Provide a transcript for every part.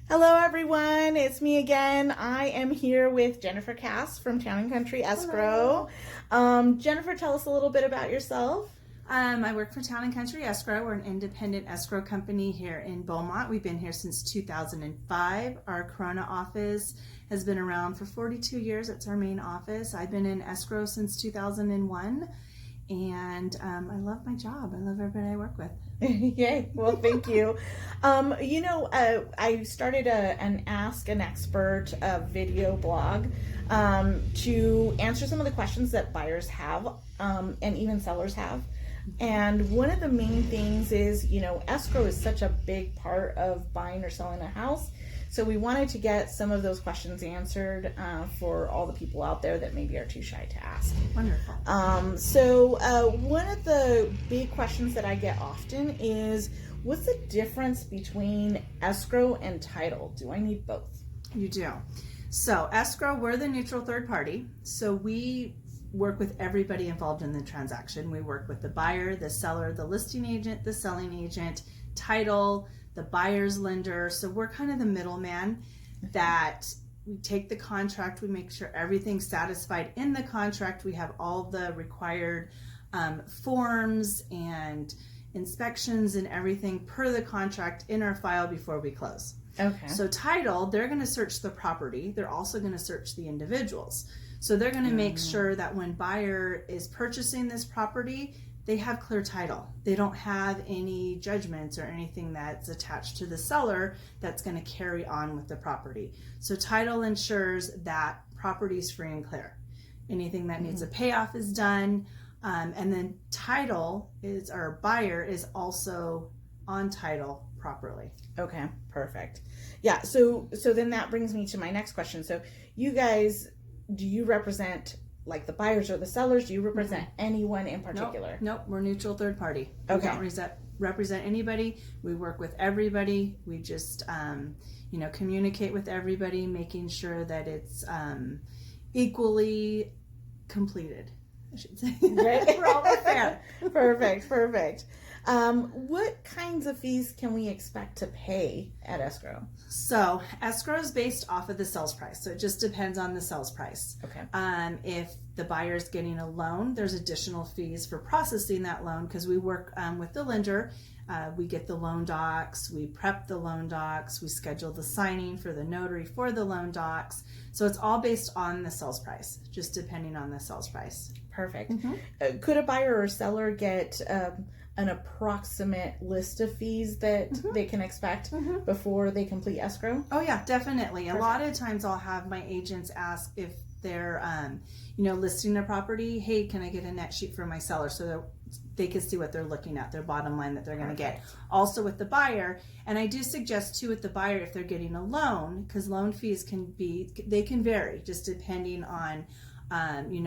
Hello, everyone. It's me again. I am here with Jennifer Cass from Town and Country Escrow. Jennifer, tell us a little bit about yourself. I work for Town and Country Escrow. We're an independent escrow company here in Beaumont. We've been here since 2005. Our Corona office has been around for 42 years. It's our main office. I've been in escrow since 2001, and I love my job. I love everybody I work with. Yay. Well, thank you. I started an Ask an Expert video blog to answer some of the questions that buyers have and even sellers have. And one of the main things is, escrow is such a big part of buying or selling a house. So we wanted to get some of those questions answered for all the people out there that maybe are too shy to ask. Wonderful. One of the big questions that I get often is, what's the difference between escrow and title? Do I need both? You do. So escrow, we're the neutral third party. So we work with everybody involved in the transaction. We work with the buyer, the seller, the listing agent, the selling agent, title, the buyer's lender. So we're kind of the middleman that we take the contract, we make sure everything's satisfied in the contract. We have all the required forms and inspections and everything per the contract in our file before we close. Okay. So title, they're going to search the property. They're also going to search the individuals. So they're going to make sure that when buyer is purchasing this property, they have clear title. They don't have any judgments or anything that's attached to the seller that's going to carry on with the property. So title ensures that property is free and clear. Anything that needs a payoff is done. And then title is, our buyer is also on title properly. Okay, perfect. Yeah, so then that brings me to my next question. So you guys, do you represent like the buyers or the sellers? Do you represent anyone in particular? Nope, we're neutral third party. Okay. We don't represent anybody. We work with everybody. We just, communicate with everybody, making sure that it's equally completed, I should say. Right. We're all fair. Perfect. What kinds of fees can we expect to pay at escrow? So escrow is based off of the sales price. So it just depends on the sales price. Okay. If the buyer is getting a loan, there's additional fees for processing that loan because we work with the lender. We get the loan docs, we prep the loan docs, we schedule the signing for the notary for the loan docs. So it's all based on the sales price, just depending on the sales price. Perfect. Could a buyer or seller get an approximate list of fees that they can expect before they complete escrow? Oh yeah, definitely. Perfect. A lot of times I'll have my agents ask if they're, listing a property, hey, can I get a net sheet for my seller so that they can see what they're looking at, their bottom line that they're going to get. Also with the buyer, and I do suggest too with the buyer if they're getting a loan, because loan fees can vary just depending on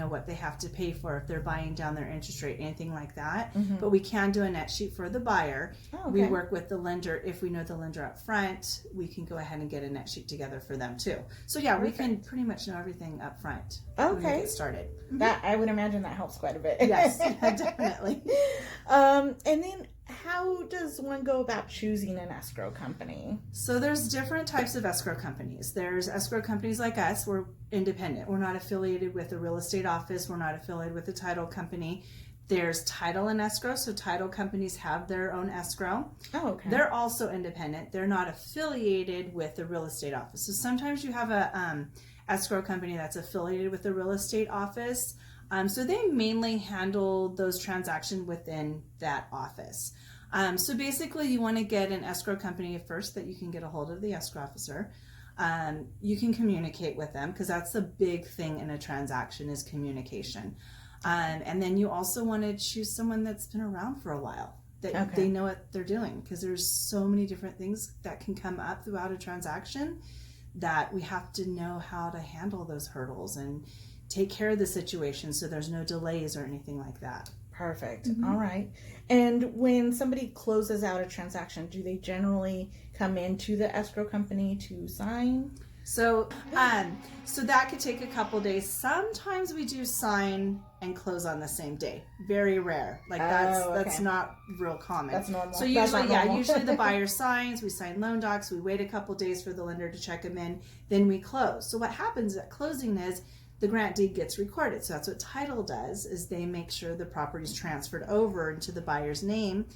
what they have to pay for if they're buying down their interest rate, anything like that. But we can do a net sheet for the buyer. Oh, okay. We work with the lender. If we know the lender up front, we can go ahead and get a net sheet together for them too. So yeah, Perfect. we can pretty much know everything up front. Okay. When we get started. That, I would imagine that helps quite a bit. Yes, definitely. And then how does one go about choosing an escrow company? So there's different types of escrow companies. There's escrow companies like us. We're independent. We're not affiliated with a real estate office. We're not affiliated with a title company. There's title and escrow. So title companies have their own escrow. Oh, okay. They're also independent. They're not affiliated with the real estate office. So sometimes you have a escrow company that's affiliated with the real estate office. So they mainly handle those transactions within that office. So basically you want to get an escrow company first that you can get a hold of the escrow officer. You can communicate with them because that's the big thing in a transaction is communication. And then you also want to choose someone that's been around for a while, that they know what they're doing, because there's so many different things that can come up throughout a transaction that we have to know how to handle those hurdles and take care of the situation so there's no delays or anything like that. Perfect. All right. And when somebody closes out a transaction, do they generally come into the escrow company to sign? So that could take a couple days. Sometimes we do sign and close on the same day. Very rare. Like that's not real common. That's normal. So usually the buyer signs, we sign loan docs, we wait a couple days for the lender to check them in, then we close. So what happens at closing is the grant deed gets recorded. So that's what title does, is they make sure the property's transferred over into the buyer's name.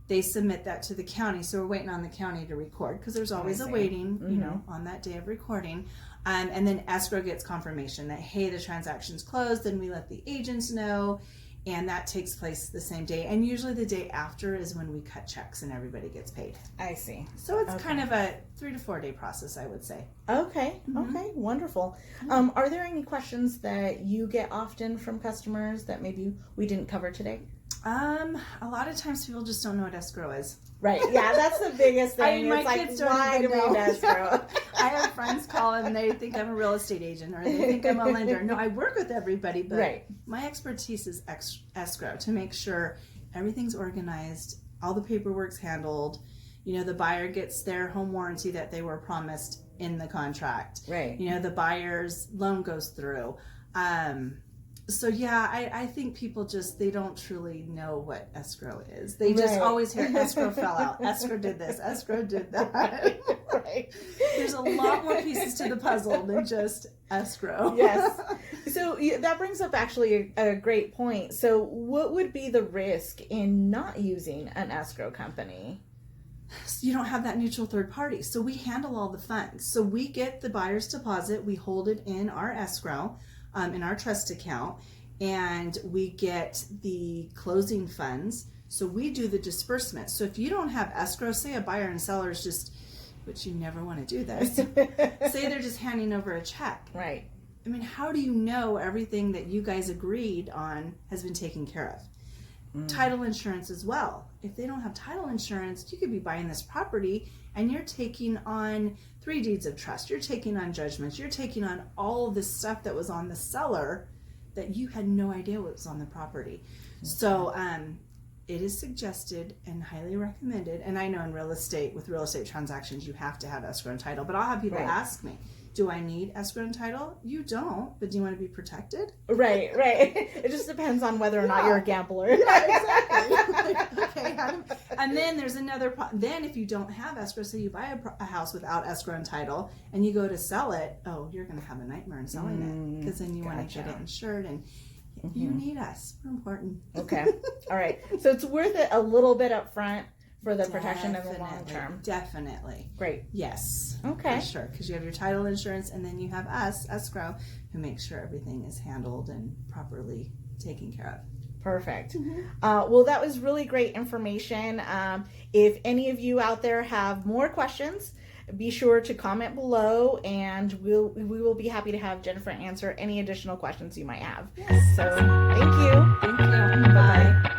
They submit that to the county. So we're waiting on the county to record, because there's always a waiting, you know, on that day of recording. And then escrow gets confirmation that, hey, the transaction's closed. Then we let the agents know, and that takes place the same day. And usually the day after is when we cut checks and everybody gets paid. I see. So it's kind of a 3 to 4 day process, I would say. Okay. Okay. Wonderful. Are there any questions that you get often from customers that maybe we didn't cover today? A lot of times people just don't know what escrow is. Right. Yeah, that's the biggest thing. My it's like, kids don't why do even we know. need escrow? I have friends call and they think I'm a real estate agent, or they think I'm a lender. No, I work with everybody, but my expertise is escrow, to make sure everything's organized, all the paperwork's handled, you know, the buyer gets their home warranty that they were promised in the contract. Right. You know, the buyer's loan goes through. So yeah, I think people they don't truly know what escrow is. They just always hear escrow fell out, escrow did this, escrow did that. Right. There's a lot more pieces to the puzzle than just escrow. Yes. So that brings up actually a great point. So what would be the risk in not using an escrow company? So you don't have that neutral third party. So we handle all the funds. So we get the buyer's deposit, we hold it in our escrow, in our trust account, and we get the closing funds. So we do the disbursement. So if you don't have escrow, say a buyer and seller is just, which you never want to do this, say they're just handing over a check. Right. I mean, how do you know everything that you guys agreed on has been taken care of? Title insurance as well. If they don't have title insurance, you could be buying this property and you're taking on 3 deeds of trust, you're taking on judgments, you're taking on all of this stuff that was on the seller that you had no idea what was on the property. So it is suggested and highly recommended, and I know in real estate, with real estate transactions, you have to have escrow and title, but I'll have people ask me, do I need escrow and title? You don't, but do you want to be protected? Right. It just depends on whether or not you're a gambler. Yeah, exactly. Okay, and then there's another, then if you don't have escrow, so you buy a house without escrow and title, and you go to sell it, you're going to have a nightmare in selling it, because then you want to get it insured, and you need us. We're important. Okay. All right. So it's worth it a little bit up front for the protection in the long term. Definitely. Great. Yes. Okay. For sure. Because you have your title insurance, and then you have us, escrow, who makes sure everything is handled and properly taken care of. Perfect. Well, that was really great information. If any of you out there have more questions, be sure to comment below, and we will be happy to have Jennifer answer any additional questions you might have. Yes. So thank you. Thank you. Bye.